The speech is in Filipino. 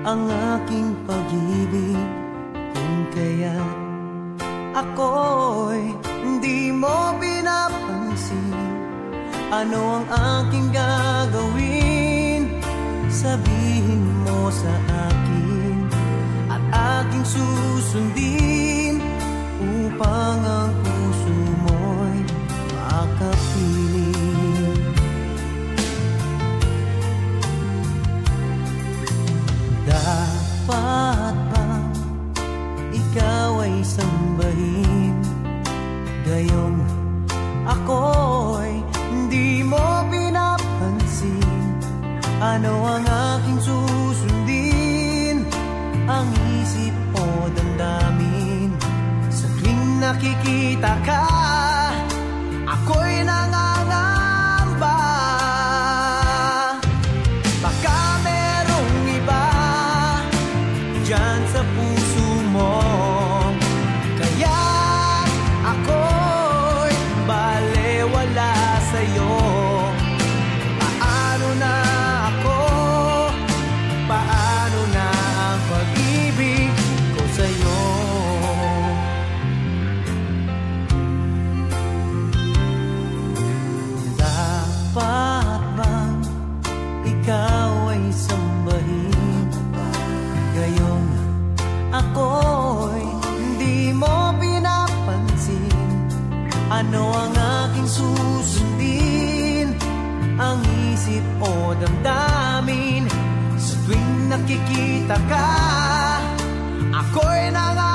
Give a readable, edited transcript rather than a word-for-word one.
ang aking pag-ibig, kung kaya't ako'y hindi mo pinapansin. Ano ang aking gagawin? Sabihin mo sa akin at aking susundin, upang ang puso mo'y makapiling. Dapat bang ikaw ay sambahin, gayong ako'y hindi mo pinapansin? Ano ang aking susundin? Ang isip o damdamin? Sa tuwing nakikita ka, ako'y nangangamba. Baka merong iba dyan sa puso mo, kaya ako'y balewala sa'yo. Paano na ako? Paano na ang pag-ibig ko sa'yo? Dapat bang ikaw ay sambahin, gayong ako'y hindi mo pinapansin? Ano ang aking susundin? Ang isip o damdamin? Sa tuwing nakikita ka, ako'y nangangamba.